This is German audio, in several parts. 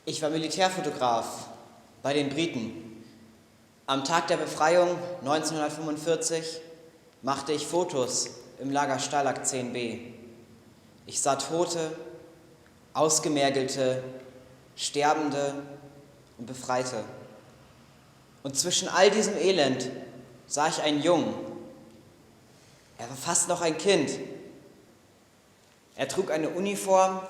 Ich war Militärfotograf bei den Briten. Am Tag der Befreiung 1945 machte ich Fotos im Lager Stalag 10b. Ich sah Tote, Ausgemergelte, Sterbende und Befreite. Und zwischen all diesem Elend sah ich einen Jungen. Er war fast noch ein Kind. Er trug eine Uniform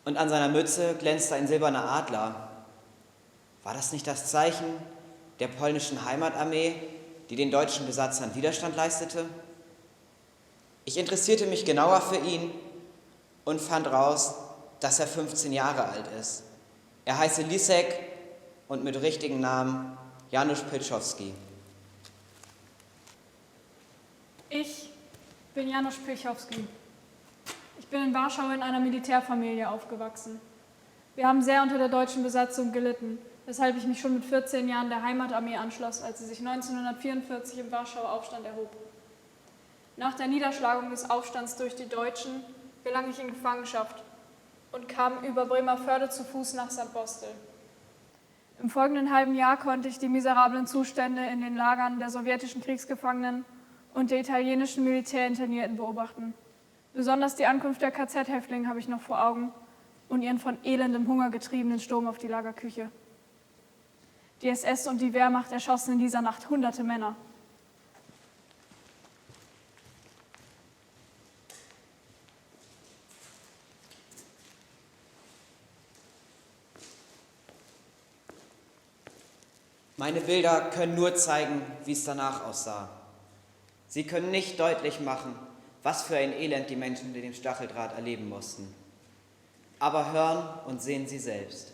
und an seiner Mütze glänzte ein silberner Adler. War das nicht das Zeichen der polnischen Heimatarmee, die den deutschen Besatzern Widerstand leistete? Ich interessierte mich genauer für ihn und fand raus, dass er 15 Jahre alt ist. Er heiße Lisek und mit richtigen Namen Janusz Pilchowski. Ich bin Janusz Pilchowski. Ich bin in Warschau in einer Militärfamilie aufgewachsen. Wir haben sehr unter der deutschen Besatzung gelitten, weshalb ich mich schon mit 14 Jahren der Heimatarmee anschloss, als sie sich 1944 im Warschauer Aufstand erhob. Nach der Niederschlagung des Aufstands durch die Deutschen gelang ich in Gefangenschaft und kam über Bremervörde zu Fuß nach St. Bostel. Im folgenden halben Jahr konnte ich die miserablen Zustände in den Lagern der sowjetischen Kriegsgefangenen und der italienischen Militärinternierten beobachten. Besonders die Ankunft der KZ-Häftlinge habe ich noch vor Augen und ihren von elendem Hunger getriebenen Sturm auf die Lagerküche. Die SS und die Wehrmacht erschossen in dieser Nacht hunderte Männer. Meine Bilder können nur zeigen, wie es danach aussah. Sie können nicht deutlich machen, was für ein Elend die Menschen in dem Stacheldraht erleben mussten. Aber hören und sehen Sie selbst.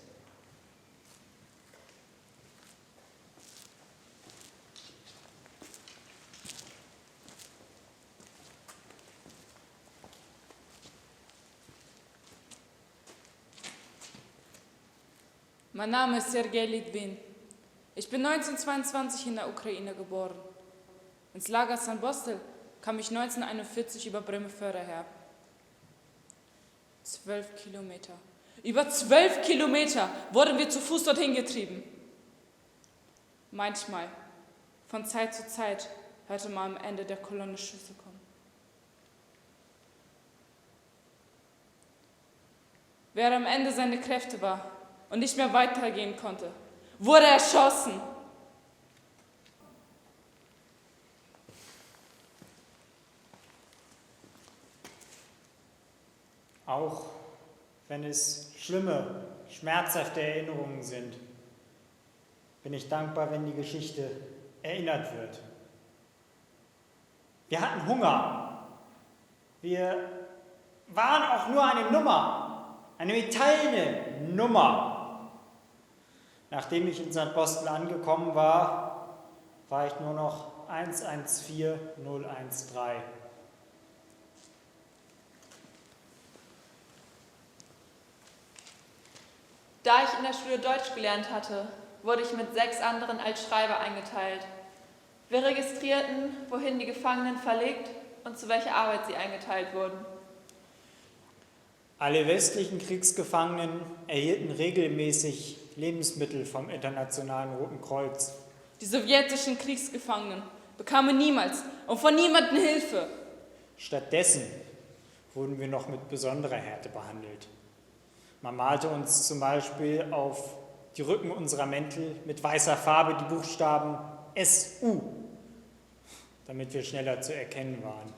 Mein Name ist Sergei Litwin. Ich bin 1922 in der Ukraine geboren. Ins Lager St. Bostel kam ich 1941 über Bremervörde her. 12 Kilometer. Über 12 Kilometer wurden wir zu Fuß dorthin getrieben. Manchmal, von Zeit zu Zeit, hörte man am Ende der Kolonne Schüsse kommen. Wer am Ende seine Kräfte war und nicht mehr weitergehen konnte, wurde erschossen. Auch wenn es schlimme, schmerzhafte Erinnerungen sind, bin ich dankbar, wenn die Geschichte erinnert wird. Wir hatten Hunger. Wir waren auch nur eine Nummer, eine metallene Nummer. Nachdem ich in St. Bostel angekommen war, war ich nur noch 114013. Da ich in der Schule Deutsch gelernt hatte, wurde ich mit 6 anderen als Schreiber eingeteilt. Wir registrierten, wohin die Gefangenen verlegt und zu welcher Arbeit sie eingeteilt wurden. Alle westlichen Kriegsgefangenen erhielten regelmäßig Lebensmittel vom Internationalen Roten Kreuz. Die sowjetischen Kriegsgefangenen bekamen niemals und von niemandem Hilfe. Stattdessen wurden wir noch mit besonderer Härte behandelt. Man malte uns zum Beispiel auf die Rücken unserer Mäntel mit weißer Farbe die Buchstaben SU, damit wir schneller zu erkennen waren.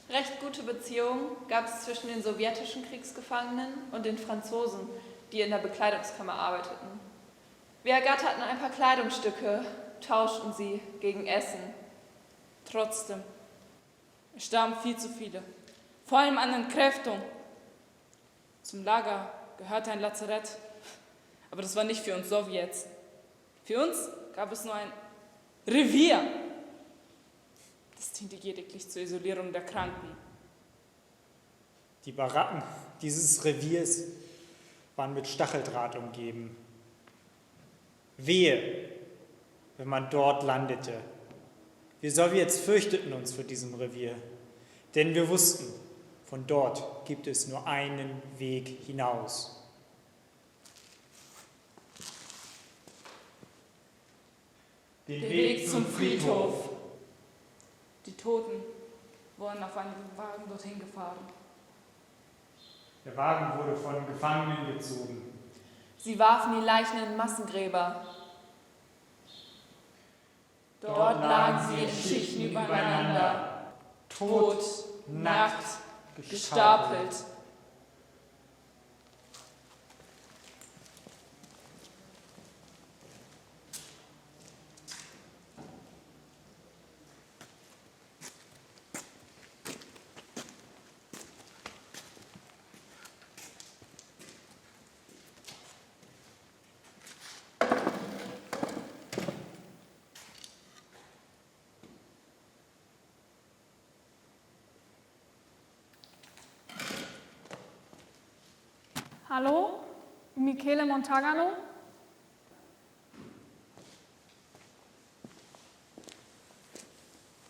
Recht gute Beziehungen gab es zwischen den sowjetischen Kriegsgefangenen und den Franzosen, die in der Bekleidungskammer arbeiteten. Wir ergatterten ein paar Kleidungsstücke, tauschten sie gegen Essen. Trotzdem, es starben viel zu viele, vor allem an Entkräftung. Zum Lager gehörte ein Lazarett, aber das war nicht für uns Sowjets. Für uns gab es nur ein Revier. Das diente lediglich zur Isolierung der Kranken. Die Baracken dieses Reviers waren mit Stacheldraht umgeben. Wehe, wenn man dort landete. Wir Sowjets fürchteten uns vor diesem Revier, denn wir wussten, von dort gibt es nur einen Weg hinaus. Den Weg zum Friedhof. Die Toten wurden auf einem Wagen dorthin gefahren. Der Wagen wurde von Gefangenen gezogen. Sie warfen die Leichen in Massengräber. Dort lagen sie in Schichten übereinander, tot, nackt, gestapelt. Hallo, Michele Montagano?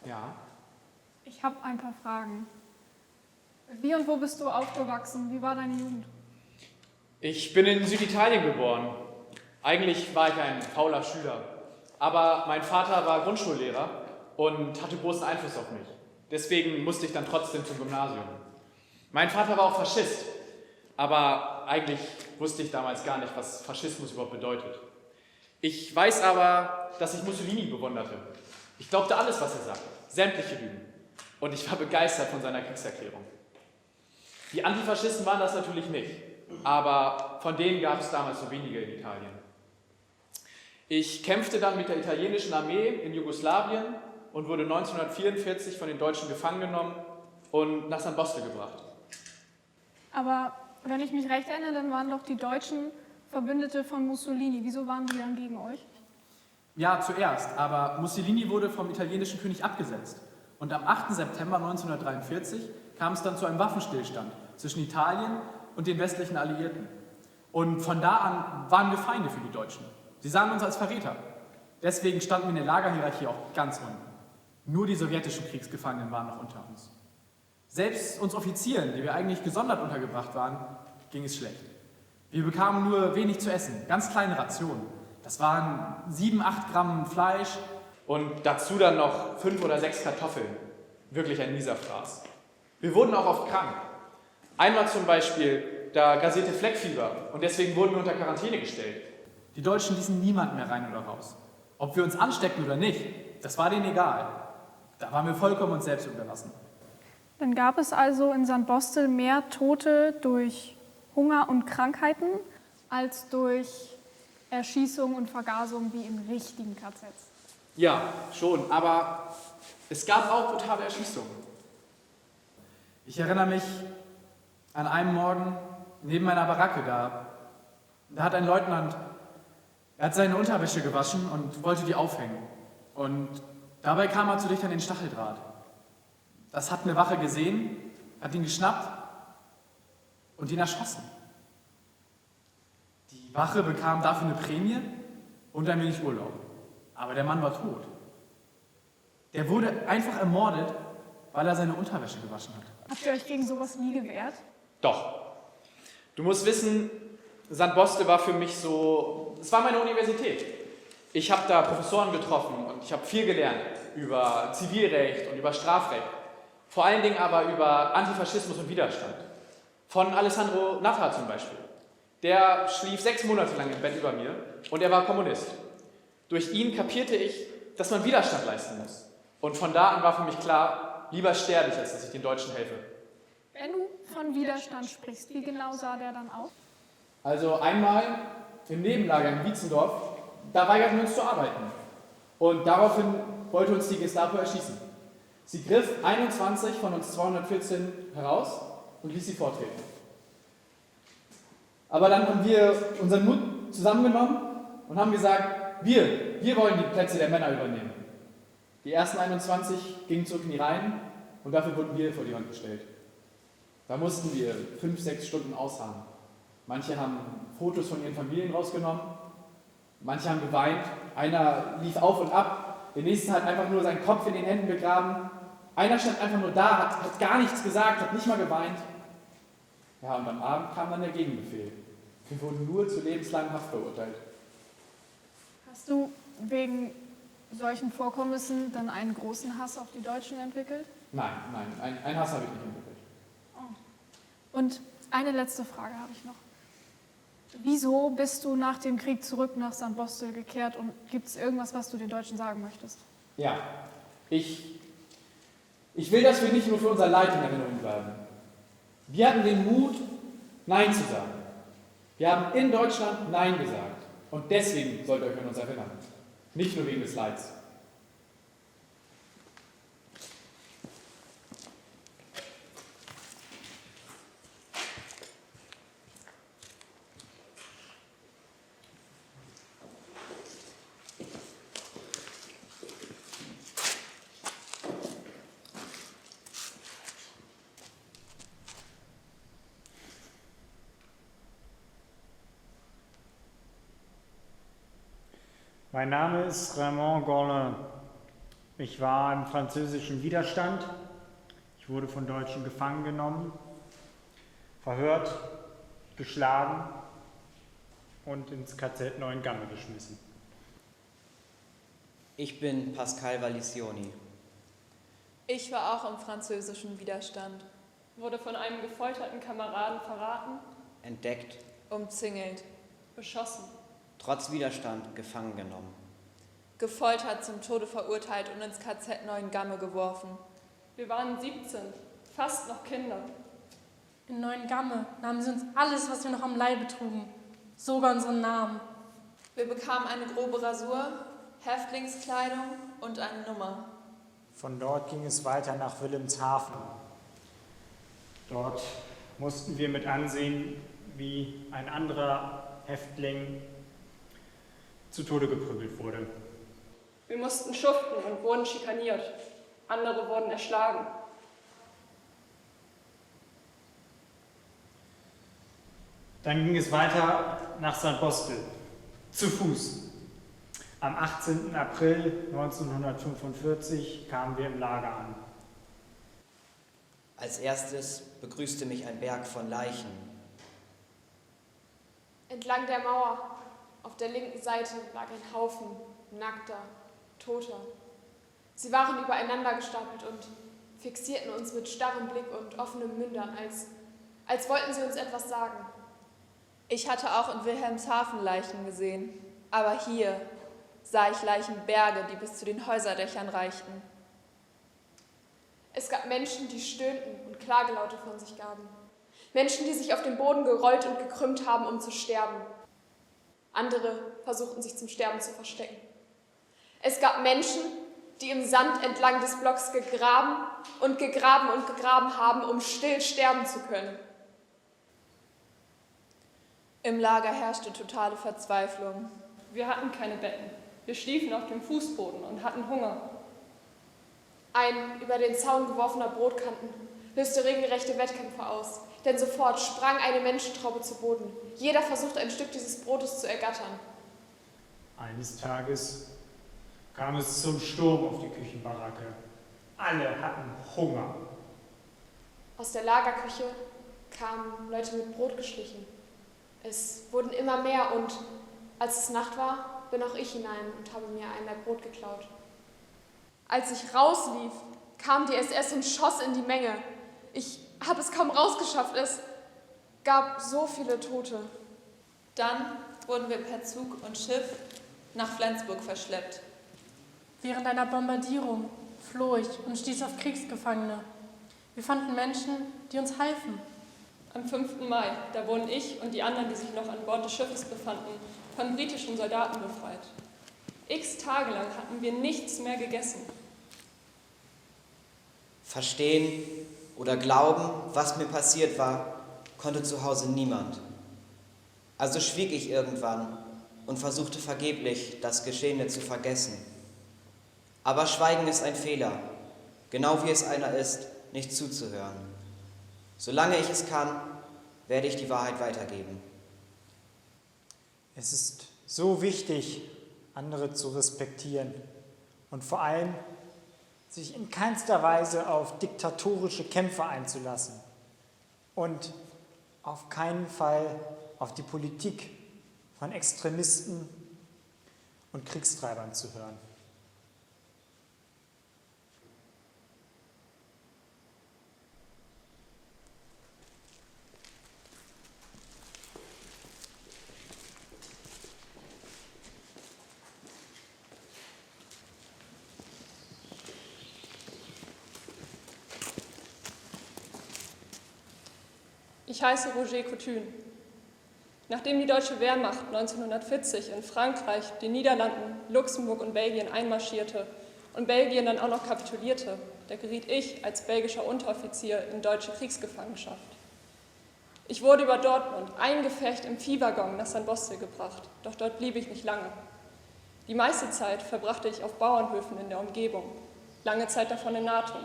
Ja, Ich habe ein paar Fragen. Wie und wo bist du aufgewachsen? Wie war deine Jugend? ich bin in Süditalien geboren. Eigentlich war ich ein fauler Schüler. Aber mein Vater war Grundschullehrer und hatte großen Einfluss auf mich. Deswegen musste ich dann trotzdem zum Gymnasium. Mein Vater war auch Faschist. Aber eigentlich wusste ich damals gar nicht, was Faschismus überhaupt bedeutet. Ich weiß aber, dass ich Mussolini bewunderte. Ich glaubte alles, was er sagte, sämtliche Lügen. Und ich war begeistert von seiner Kriegserklärung. Die Antifaschisten waren das natürlich nicht, aber von denen gab es damals so wenige in Italien. Ich kämpfte dann mit der italienischen Armee in Jugoslawien und wurde 1944 von den Deutschen gefangen genommen und nach San Bostel gebracht. Aber wenn ich mich recht erinnere, dann waren doch die Deutschen Verbündete von Mussolini. Wieso waren die dann gegen euch? Ja, zuerst, aber Mussolini wurde vom italienischen König abgesetzt. Und am 8. September 1943 kam es dann zu einem Waffenstillstand zwischen Italien und den westlichen Alliierten. Und von da an waren wir Feinde für die Deutschen. Sie sahen uns als Verräter. Deswegen standen wir in der Lagerhierarchie auch ganz unten. Nur die sowjetischen Kriegsgefangenen waren noch unter uns. Selbst uns Offizieren, die wir eigentlich gesondert untergebracht waren, ging es schlecht. Wir bekamen nur wenig zu essen, ganz kleine Rationen. Das waren 7, 8 Gramm Fleisch. Und dazu dann noch 5 oder 6 Kartoffeln. Wirklich ein mieser Fraß. Wir wurden auch oft krank. Einmal zum Beispiel, da grassierte Fleckfieber und deswegen wurden wir unter Quarantäne gestellt. Die Deutschen ließen niemanden mehr rein oder raus. Ob wir uns ansteckten oder nicht, das war denen egal. Da waren wir vollkommen uns selbst überlassen. Dann gab es also in San Bostel mehr Tote durch Hunger und Krankheiten als durch Erschießung und Vergasung wie in richtigen KZs. Ja, schon, aber es gab auch brutale Erschießungen. Ich erinnere mich an einen Morgen neben meiner Baracke da hat ein Leutnant, er hat seine Unterwäsche gewaschen und wollte die aufhängen. Und dabei kam er zu dicht an den Stacheldraht. Das hat eine Wache gesehen, hat ihn geschnappt und ihn erschossen. Die Wache bekam dafür eine Prämie und ein wenig Urlaub. Aber der Mann war tot. Der wurde einfach ermordet, weil er seine Unterwäsche gewaschen hat. Habt ihr euch gegen sowas nie gewehrt? Doch. Du musst wissen, San Bostel war für mich so, es war meine Universität. Ich habe da Professoren getroffen und ich habe viel gelernt über Zivilrecht und über Strafrecht. Vor allen Dingen aber über Antifaschismus und Widerstand. Von Alessandro Natta zum Beispiel. Der schlief 6 Monate lang im Bett über mir und er war Kommunist. Durch ihn kapierte ich, dass man Widerstand leisten muss. Und von da an war für mich klar, lieber sterbe ich, als dass ich den Deutschen helfe. Wenn du von Widerstand sprichst, wie genau sah der dann aus? Also einmal im Nebenlager in Wietzendorf, da weigerten wir uns zu arbeiten. Und daraufhin wollte uns die Gestapo erschießen. Sie griff 21 von uns 214 heraus und ließ sie forttreten. Aber dann haben wir unseren Mut zusammengenommen und haben gesagt, wir wollen die Plätze der Männer übernehmen. Die ersten 21 gingen zurück in die Reihen und dafür wurden wir vor die Wand gestellt. Da mussten wir 5, 6 Stunden ausharren. Manche haben Fotos von ihren Familien rausgenommen, manche haben geweint, einer lief auf und ab, der nächste hat einfach nur seinen Kopf in den Händen begraben, einer stand einfach nur da, hat gar nichts gesagt, hat nicht mal geweint. Ja, und am Abend kam dann der Gegenbefehl. Wir wurden nur zu lebenslanger Haft verurteilt. Hast du wegen solchen Vorkommnissen dann einen großen Hass auf die Deutschen entwickelt? Nein, einen Hass habe ich nicht entwickelt. Und eine letzte Frage habe ich noch. Wieso bist du nach dem Krieg zurück nach St. Bostel gekehrt und gibt es irgendwas, was du den Deutschen sagen möchtest? Ja, ich will, dass wir nicht nur für unser Leid in Erinnerung bleiben. Wir hatten den Mut, Nein zu sagen. Wir haben in Deutschland Nein gesagt. Und deswegen sollt ihr euch an uns erinnern. Nicht nur wegen des Leids. Mein Name ist Raymond Gourlin. Ich war im französischen Widerstand. Ich wurde von Deutschen gefangen genommen, verhört, geschlagen und ins KZ Neuengamme geschmissen. Ich bin Pascal Valissioni. Ich war auch im französischen Widerstand. Wurde von einem gefolterten Kameraden verraten, Entdeckt, Umzingelt. beschossen. trotz Widerstand gefangen genommen. Gefoltert, zum Tode verurteilt und ins KZ Neuengamme geworfen. Wir waren 17, fast noch Kinder. In Neuengamme nahmen sie uns alles, was wir noch am Leibe trugen, sogar unseren Namen. Wir bekamen eine grobe Rasur, Häftlingskleidung und eine Nummer. Von dort ging es weiter nach Wilhelmshaven. Dort mussten wir mit ansehen, wie ein anderer Häftling zu Tode geprügelt wurde. Wir mussten schuften und wurden schikaniert. Andere wurden erschlagen. Dann ging es weiter nach St. Bostel, zu Fuß. Am 18. April 1945 kamen wir im Lager an. Als erstes begrüßte mich ein Berg von Leichen. Entlang der Mauer, auf der linken Seite, lag ein Haufen nackter, toter. Sie waren übereinander gestapelt und fixierten uns mit starrem Blick und offenen Mündern, als wollten sie uns etwas sagen. Ich hatte auch in Wilhelmshaven Leichen gesehen, aber hier sah ich Leichenberge, die bis zu den Häuserdächern reichten. Es gab Menschen, die stöhnten und Klagelaute von sich gaben. Menschen, die sich auf den Boden gerollt und gekrümmt haben, um zu sterben. Andere versuchten sich zum Sterben zu verstecken. Es gab Menschen, die im Sand entlang des Blocks gegraben und gegraben und gegraben haben, um still sterben zu können. Im Lager herrschte totale Verzweiflung. Wir hatten keine Betten. Wir schliefen auf dem Fußboden und hatten Hunger. Ein über den Zaun geworfener Brotkanten löste regelrechte Wettkämpfe aus, denn sofort sprang eine Menschentraube zu Boden. Jeder versuchte, ein Stück dieses Brotes zu ergattern. Eines Tages kam es zum Sturm auf die Küchenbaracke. Alle hatten Hunger. Aus der Lagerküche kamen Leute mit Brot geschlichen. Es wurden immer mehr und als es Nacht war, bin auch ich hinein und habe mir ein Laib Brot geklaut. Als ich rauslief, kam die SS und schoss in die Menge. Ich habe es kaum rausgeschafft, es gab so viele Tote. Dann wurden wir per Zug und Schiff nach Flensburg verschleppt. Während einer Bombardierung floh ich und stieß auf Kriegsgefangene. Wir fanden Menschen, die uns halfen. Am 5. Mai, da wurden ich und die anderen, die sich noch an Bord des Schiffes befanden, von britischen Soldaten befreit. X Tage lang hatten wir nichts mehr gegessen. Verstehen oder glauben, was mir passiert war, konnte zu Hause niemand. Also schwieg ich irgendwann und versuchte vergeblich, das Geschehene zu vergessen. Aber Schweigen ist ein Fehler, genau wie es einer ist, nicht zuzuhören. Solange ich es kann, werde ich die Wahrheit weitergeben. Es ist so wichtig, andere zu respektieren und vor allem sich in keinster Weise auf diktatorische Kämpfe einzulassen und auf keinen Fall auf die Politik von Extremisten und Kriegstreibern zu hören. Ich heiße Roger Couthon. Nachdem die deutsche Wehrmacht 1940 in Frankreich, den Niederlanden, Luxemburg und Belgien einmarschierte und Belgien dann auch noch kapitulierte, da geriet ich als belgischer Unteroffizier in deutsche Kriegsgefangenschaft. Ich wurde über Dortmund eingepfercht im Viehwaggon nach Saint-Bostel gebracht, doch dort blieb ich nicht lange. Die meiste Zeit verbrachte ich auf Bauernhöfen in der Umgebung, lange Zeit davon in Natum.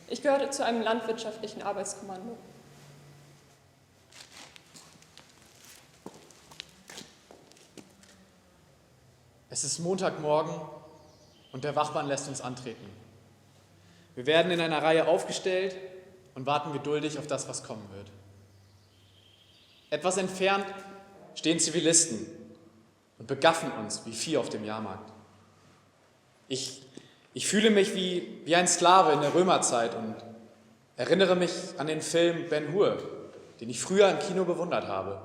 Ich gehörte zu einem landwirtschaftlichen Arbeitskommando. Es ist Montagmorgen und der Wachmann lässt uns antreten. Wir werden in einer Reihe aufgestellt und warten geduldig auf das, was kommen wird. Etwas entfernt stehen Zivilisten und begaffen uns wie Vieh auf dem Jahrmarkt. Ich fühle mich wie ein Sklave in der Römerzeit und erinnere mich an den Film Ben-Hur, den ich früher im Kino bewundert habe.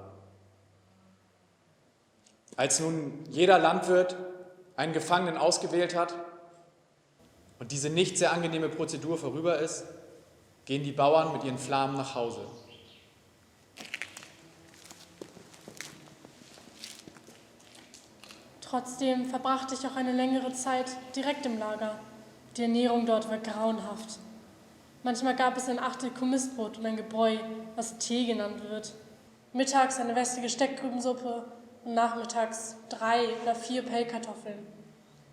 Als nun jeder Landwirt einen Gefangenen ausgewählt hat und diese nicht sehr angenehme Prozedur vorüber ist, gehen die Bauern mit ihren Flamen nach Hause. Trotzdem verbrachte ich auch eine längere Zeit direkt im Lager. Die Ernährung dort war grauenhaft. Manchmal gab es ein Achtel Kommissbrot und ein Gebräu, was Tee genannt wird. Mittags eine wässrige Steckgrübensuppe und nachmittags 3 oder 4 Pellkartoffeln.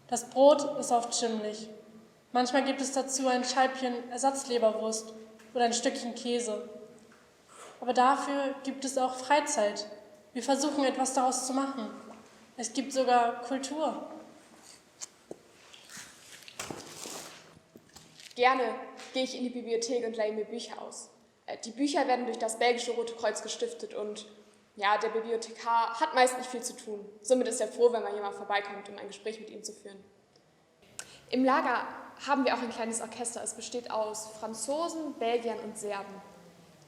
Das Brot ist oft schimmlig. Manchmal gibt es dazu ein Scheibchen Ersatzleberwurst oder ein Stückchen Käse. Aber dafür gibt es auch Freizeit. Wir versuchen etwas daraus zu machen. Es gibt sogar Kultur. Gerne gehe ich in die Bibliothek und leihe mir Bücher aus. Die Bücher werden durch das belgische Rote Kreuz gestiftet und ja, der Bibliothekar hat meist nicht viel zu tun. Somit ist er froh, wenn mal jemand vorbeikommt, um ein Gespräch mit ihm zu führen. Im Lager haben wir auch ein kleines Orchester. Es besteht aus Franzosen, Belgiern und Serben.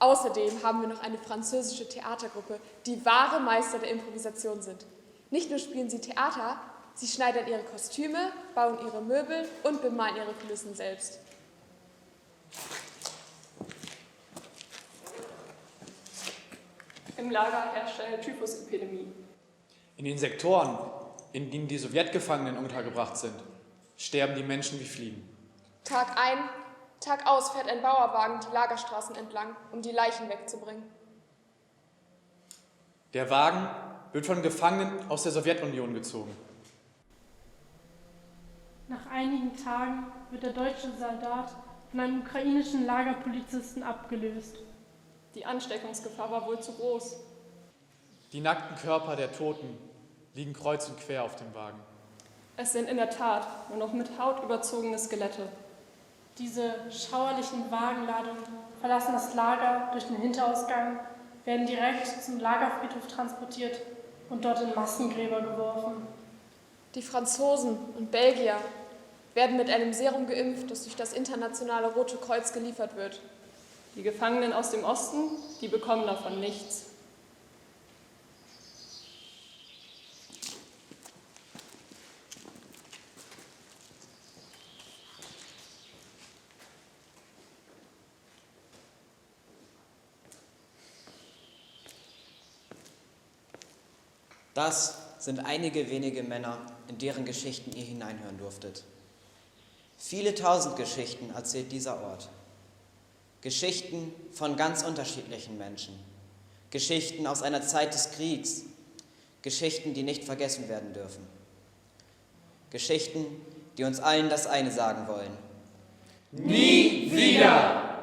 Außerdem haben wir noch eine französische Theatergruppe, die wahre Meister der Improvisation sind. Nicht nur spielen sie Theater, sie schneidern ihre Kostüme, bauen ihre Möbel und bemalen ihre Kulissen selbst. Im Lager herrscht eine Typhusepidemie. In den Sektoren, in denen die Sowjetgefangenen untergebracht sind, sterben die Menschen wie Fliegen. Tag ein, Tag aus fährt ein Bauerwagen die Lagerstraßen entlang, um die Leichen wegzubringen. Der Wagen wird von Gefangenen aus der Sowjetunion gezogen. Nach einigen Tagen wird der deutsche Soldat von einem ukrainischen Lagerpolizisten abgelöst. Die Ansteckungsgefahr war wohl zu groß. Die nackten Körper der Toten liegen kreuz und quer auf dem Wagen. Es sind in der Tat nur noch mit Haut überzogene Skelette. Diese schauerlichen Wagenladungen verlassen das Lager durch den Hinterausgang, werden direkt zum Lagerfriedhof transportiert und dort in Massengräber geworfen. Die Franzosen und Belgier werden mit einem Serum geimpft, das durch das internationale Rote Kreuz geliefert wird. Die Gefangenen aus dem Osten, die bekommen davon nichts. Das sind einige wenige Männer, in deren Geschichten ihr hineinhören durftet. Viele tausend Geschichten erzählt dieser Ort. Geschichten von ganz unterschiedlichen Menschen. Geschichten aus einer Zeit des Kriegs. Geschichten, die nicht vergessen werden dürfen. Geschichten, die uns allen das eine sagen wollen. Nie wieder!